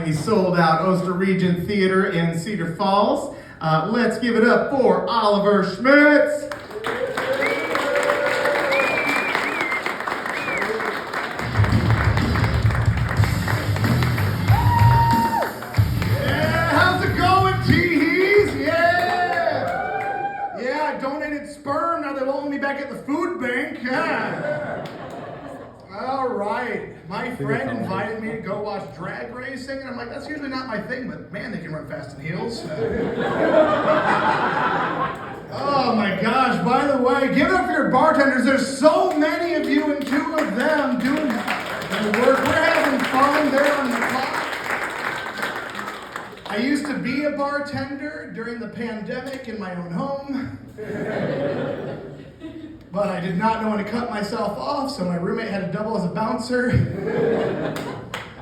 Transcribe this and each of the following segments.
the sold-out Oster Regent Theatre in Cedar Falls. Let's give it up for Oliver Schmitz. Yeah, how's it going, TeeHees? Yeah, I donated sperm. Now they won't let me back at the food bank. Yeah. All right. My friend invited me to go watch drag racing, and I'm like, that's usually not my thing, but man, they can run fast in heels. Oh my gosh, by the way, give it up for your bartenders. There's so many of you and two of them doing the work. We're having fun. They're on the clock. I used to be a bartender during the pandemic in my own home. But I did not know when to cut myself off, so my roommate had to double as a bouncer.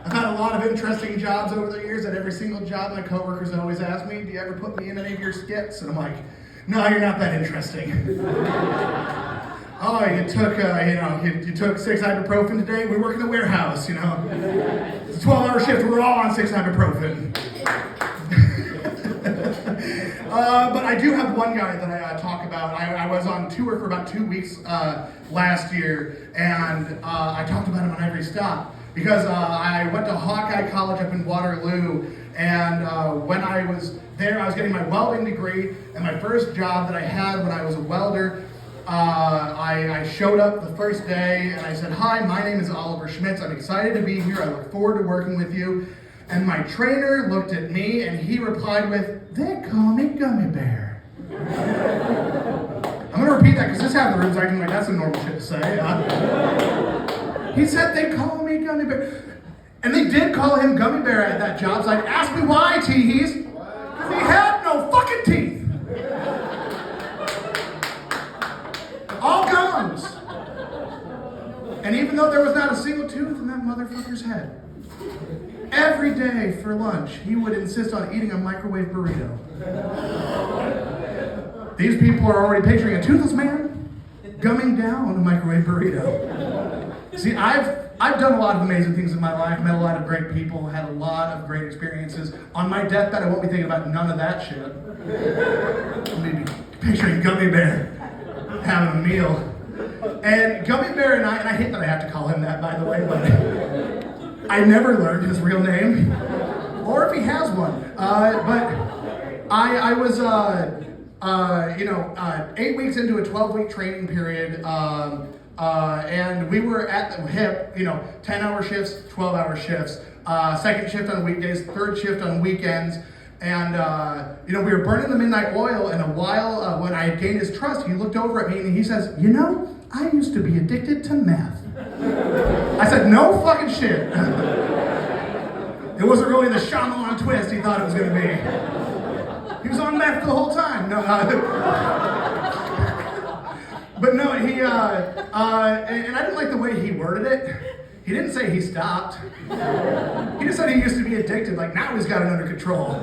I've had a lot of interesting jobs over the years. At every single job, my coworkers always ask me, do you ever put me in any of your skits? And I'm like, no, you're not that interesting. Oh, you took 6 ibuprofen today? We work in the warehouse, It's a 12-hour shift. We're all on 6 ibuprofen. But I do have one guy that I talk about. I was on tour for about 2 weeks last year, and I talked about him on every stop because I went to Hawkeye College up in Waterloo, and when I was there, I was getting my welding degree, and my first job that I had when I was a welder, I showed up the first day, and I said, hi, my name is Oliver Schmitz. I'm excited to be here. I look forward to working with you. And my trainer looked at me and he replied with, they call me Gummy Bear. I'm gonna repeat that because this half the room's acting like that's a normal shit to say. He said, they call me Gummy Bear. And they did call him Gummy Bear at that job site. Ask me why, TeeHees. Because he had no fucking teeth. All gums. And even though there was not a single tooth in that motherfucker's head, every day for lunch, he would insist on eating a microwave burrito. These people are already picturing a toothless man gumming down a microwave burrito. See, I've done a lot of amazing things in my life, met a lot of great people, had a lot of great experiences. On my deathbed, I won't be thinking about none of that shit. I'll be picturing Gummy Bear having a meal. And Gummy Bear and I hate that I have to call him that, by the way, but I never learned his real name, or if he has one. But I was, 8 weeks into a 12-week training period, and we were at the hip, 10-hour shifts, 12-hour shifts, second shift on weekdays, third shift on weekends. And, we were burning the midnight oil, and a while when I had gained his trust, he looked over at me and he says, I used to be addicted to meth. I said, no fucking shit. It wasn't really the Shyamalan twist he thought it was going to be. He was on meth the whole time. No, but no, he, and I didn't like the way he worded it. He didn't say he stopped. He just said he used to be addicted, like now he's got it under control.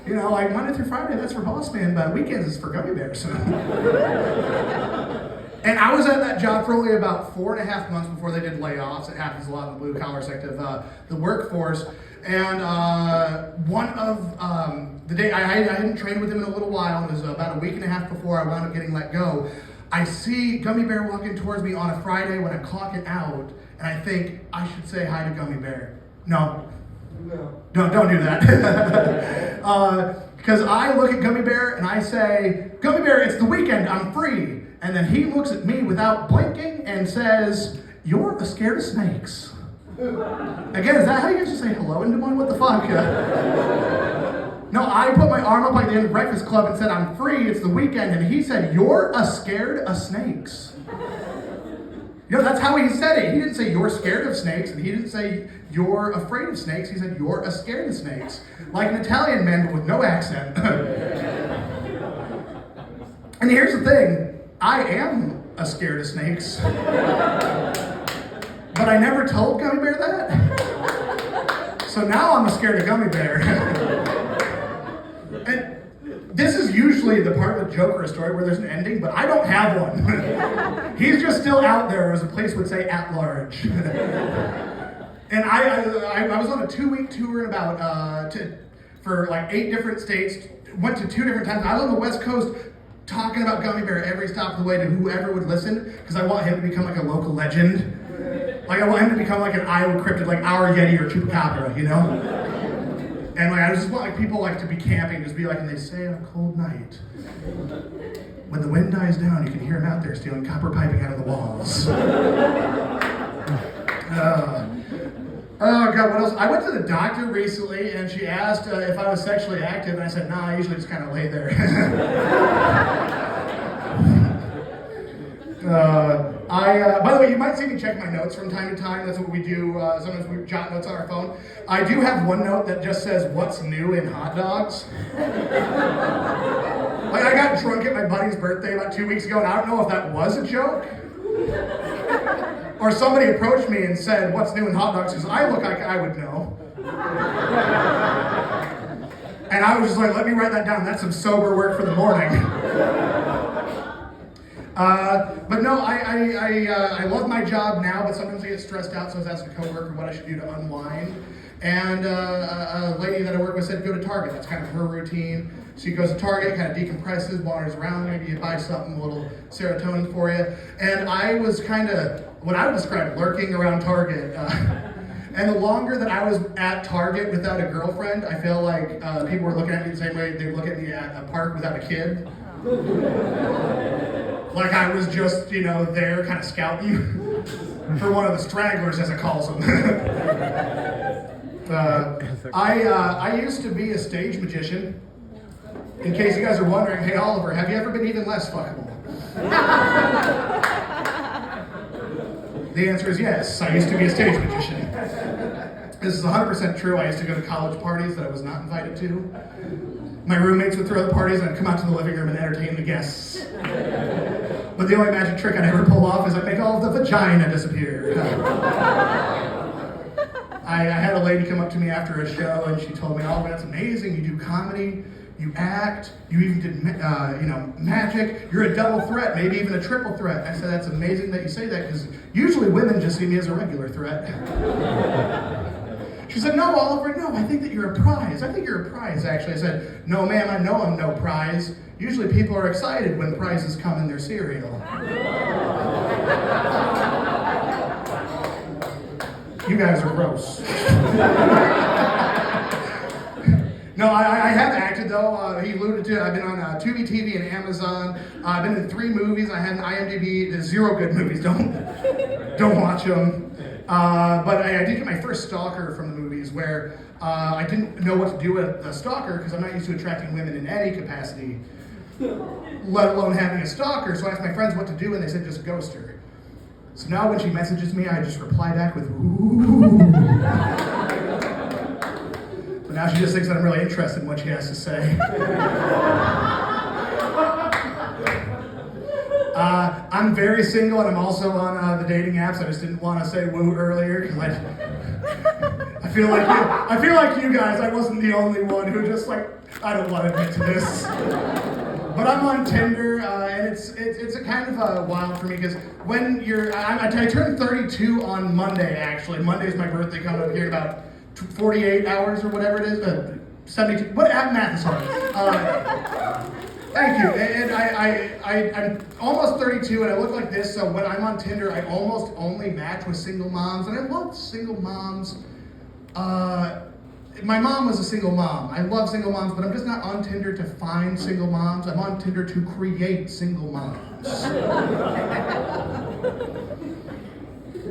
Like Monday through Friday, that's for Boss Man, but weekends is for Gummy Bears. And I was at that job for only about 4.5 months before they did layoffs. It happens a lot in the blue collar sector of the workforce. And one of the day, I hadn't trained with him in a little while. It was about a week and a half before I wound up getting let go. I see Gummy Bear walking towards me on a Friday when I'm clocking out, and I think I should say hi to Gummy Bear. No. Don't do that. Because I look at Gummy Bear and I say, Gummy Bear, it's the weekend, I'm free. And then he looks at me without blinking and says, you're scared of snakes. Again, is that how you guys just say hello in Des Moines? What the fuck? No, I put my arm up like the end of Breakfast Club and said, I'm free, it's the weekend. And he said, you're scared of snakes. That's how he said it. He didn't say you're scared of snakes, and he didn't say you're afraid of snakes. He said you're scared of snakes. Like an Italian man, but with no accent. And here's the thing. I am scared of snakes. But I never told Gummy Bear that. So now I'm scared of Gummy Bear. And this is usually the part of a joke or a story where there's an ending, but I don't have one. He's just still out there, as the police would say, at large. And I was on a 2-week tour for like 8 different states, went to 2 different times. I was on the West Coast talking about Gummy Bear every stop of the way to whoever would listen, because I want him to become like a local legend. Like I want him to become like an Iowa cryptid, like our Yeti or Chupacabra, you know? And like I just want like people like to be camping, just be like, and they say on a cold night, when the wind dies down, you can hear him out there stealing copper piping out of the walls. Oh God, what else? I went to the doctor recently and she asked if I was sexually active, and I said, nah, I usually just kind of lay there. By the way, you might see me check my notes from time to time. That's what we do. Sometimes we jot notes on our phone. I do have one note that just says, what's new in hot dogs? Like I got drunk at my buddy's birthday about 2 weeks ago, and I don't know if that was a joke. Or somebody approached me and said, what's new in hot dogs? Because I look like I would know. And I was just like, let me write that down. That's some sober work for the morning. But no, I love my job now, but sometimes I get stressed out, so I was asking a coworker what I should do to unwind. And a lady that I work with said, go to Target. That's kind of her routine. She goes to Target, kind of decompresses, wanders around, maybe you buy something, a little serotonin for you. And I was kind of, what I would describe, lurking around Target. And the longer that I was at Target without a girlfriend, I feel like people were looking at me the same way they look at me at a park without a kid. Like I was just, there kind of scouting for one of the stragglers, as it calls them. I used to be a stage magician. In case you guys are wondering, hey Oliver, have you ever been even less fuckable? The answer is yes, I used to be a stage magician. This is 100% true. I used to go to college parties that I was not invited to. My roommates would throw the parties and I'd come out to the living room and entertain the guests. But the only magic trick I'd ever pull off is I'd make all of the vagina disappear. I had a lady come up to me after a show and she told me, oh, that's amazing, you do comedy, you act, you even did magic, you're a double threat, maybe even a triple threat. I said, that's amazing that you say that, because usually women just see me as a regular threat. She said, no, Oliver, no, I think that you're a prize. I think you're a prize, actually. I said, no, ma'am, I know I'm no prize. Usually people are excited when prizes come in their cereal. You guys are gross. No, I have acted though. He alluded to it. I've been on Tubi TV and Amazon. I've been in 3 movies. I had an IMDb. There's 0 good movies. Don't watch them. But I did get my first stalker from the movies, where I didn't know what to do with a stalker because I'm not used to attracting women in any capacity, let alone having a stalker. So I asked my friends what to do, and they said just ghost her. So now when she messages me, I just reply back with ooh. But now she just thinks that I'm really interested in what she has to say. I'm very single, and I'm also on the dating apps. I just didn't want to say woo earlier because I feel like you guys. I wasn't the only one who just I don't want to admit to this. But I'm on Tinder, and it's a kind of wild for me because when I turned 32 on Monday. Actually, Monday is my birthday, coming up here in about 48 hours or whatever it is. 72. What math is hard. Thank you. And I'm almost 32 and I look like this, so when I'm on Tinder, I almost only match with single moms, and I love single moms. My mom was a single mom. I love single moms, but I'm just not on Tinder to find single moms. I'm on Tinder to create single moms.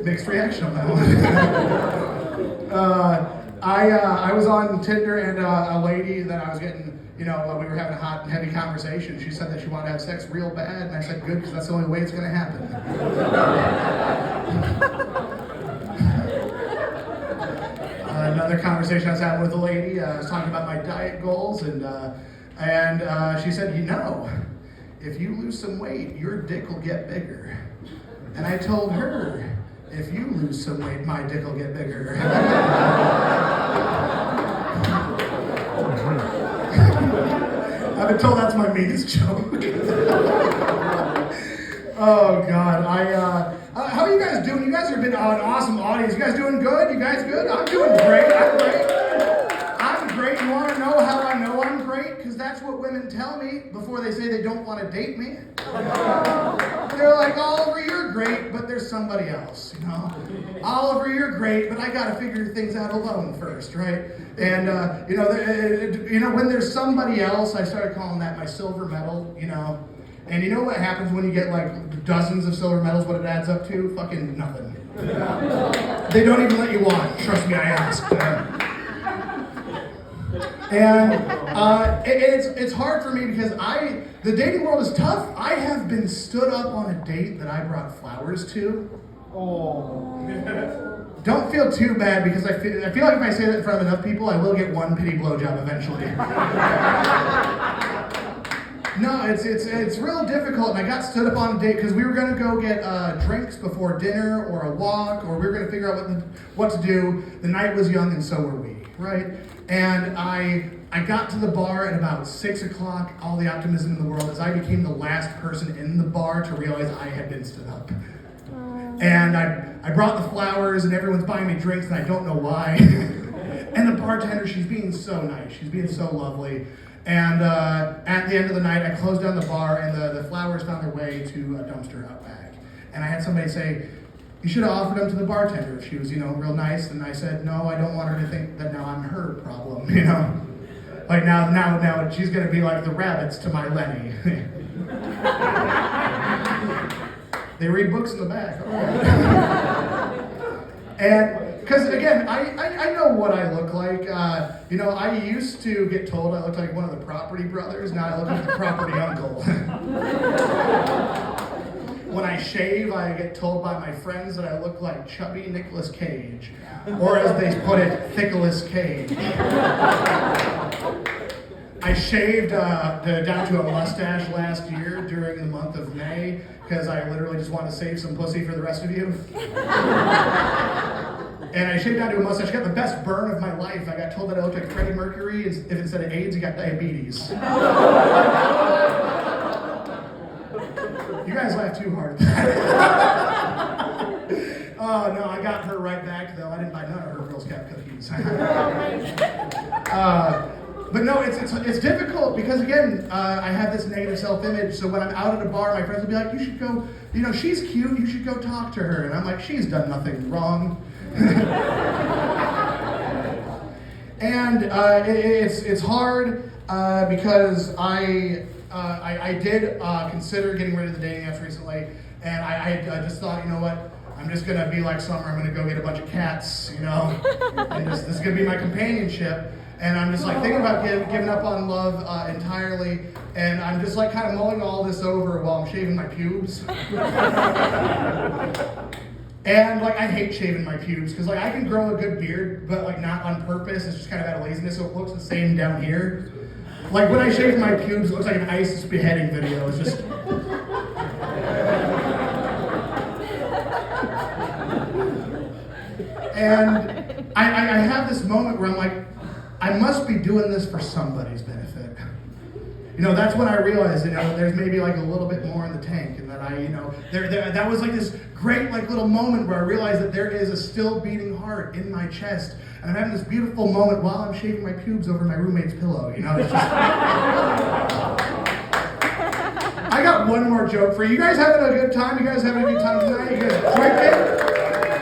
Mixed reaction on that one. I was on Tinder, and a lady that I was getting, we were having a hot and heavy conversation. She said that she wanted to have sex real bad, and I said, good, because that's the only way it's going to happen. Another conversation I was having with a lady, I was talking about my diet goals, and she said, if you lose some weight, your dick will get bigger. And I told her, if you lose some weight, my dick will get bigger. I've been told that's my meanest joke. Oh God, how how are you guys doing? You guys have been an awesome audience. You guys doing good? You guys good? I'm doing great. I'm great. I'm great. You want to know how I know I'm great? Because that's what women tell me before they say they don't want to date me. They're like, Oliver, you're great, but there's somebody else, you know? Oliver, you're great, but I got to figure things out alone first, right? And, when there's somebody else, I started calling that my silver medal, you know? And you know what happens when you get like dozens of silver medals, what it adds up to? Fucking nothing. They don't even let you on. Trust me, I asked. And it's hard for me because the dating world is tough. I have been stood up on a date that I brought flowers to. Oh. Don't feel too bad because I feel like if I say that in front of enough people, I will get one pity blowjob eventually. No, it's real difficult, and I got stood up on a date because we were going to go get drinks before dinner or a walk, or we were going to figure out what to do. The night was young, and so were we, right? And I got to the bar at about 6 o'clock, all the optimism in the world, as I became the last person in the bar to realize I had been stood up. And I brought the flowers, and everyone's buying me drinks, and I don't know why. And the bartender, she's being so nice. She's being so lovely. And at the end of the night, I closed down the bar, and the flowers found their way to a dumpster out back. And I had somebody say, you should have offered them to the bartender if she was, real nice. And I said, no, I don't want her to think that now I'm her problem, Like now she's going to be like the rabbits to my Lenny. They read books in the back. And because again, I know what I look like. I used to get told I looked like one of the property brothers. Now I look like the property uncle. When I shave, I get told by my friends that I look like chubby Nicolas Cage, or as they put it, Thickless Cage. I shaved down to a mustache last year during the month of May because I literally just wanted to save some pussy for the rest of you. And I shaved down to a mustache. I got the best burn of my life. I got told that I looked like Freddie Mercury. If instead of AIDS, he got diabetes. You guys laugh too hard at that. Oh, no, I got her right back, though. I didn't buy none of her Girl Scout cookies. But no, it's difficult because, again, I have this negative self-image. So when I'm out at a bar, my friends will be like, you should go, she's cute. You should go talk to her. And I'm like, she's done nothing wrong. And it's hard because I did consider getting rid of the dating apps recently, and I just thought, you know what, I'm just gonna be like Summer. I'm gonna go get a bunch of cats, and this is gonna be my companionship. And I'm just like thinking about giving up on love entirely, and I'm just like kind of mulling all this over while I'm shaving my pubes. And like I hate shaving my pubes because like I can grow a good beard, but like not on purpose. It's just kind of out of laziness, so it looks the same down here. Like when I shave my pubes, it looks like an ISIS beheading video. It's just. And I have this moment where I'm like, I must be doing this for somebody's benefit. That's when I realized, there's maybe like a little bit more in the tank, and that that was like this great like little moment where I realized that there is a still beating heart in my chest, and I'm having this beautiful moment while I'm shaving my pubes over my roommate's pillow. It's just. I got one more joke for you. You guys having a good time? You guys having a good time tonight? You guys drinking?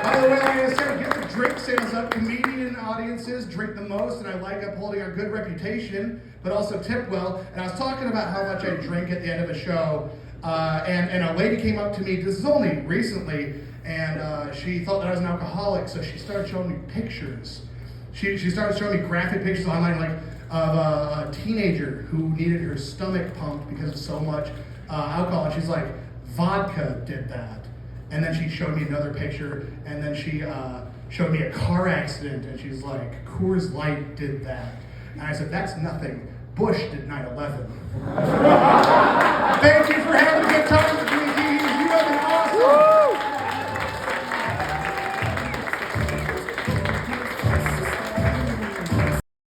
By the way, like I said, get the drink sales up. Comedian audiences drink the most, and I like upholding our good reputation, but also tip well. And I was talking about how much I drink at the end of a show, and a lady came up to me, this is only recently, and she thought that I was an alcoholic, so she started showing me pictures. She started showing me graphic pictures online, like of a teenager who needed her stomach pumped because of so much alcohol, and she's like, vodka did that. And then she showed me another picture, and then she showed me a car accident, and she's like, Coors Light did that. And I said, that's nothing. Bush did 9/11.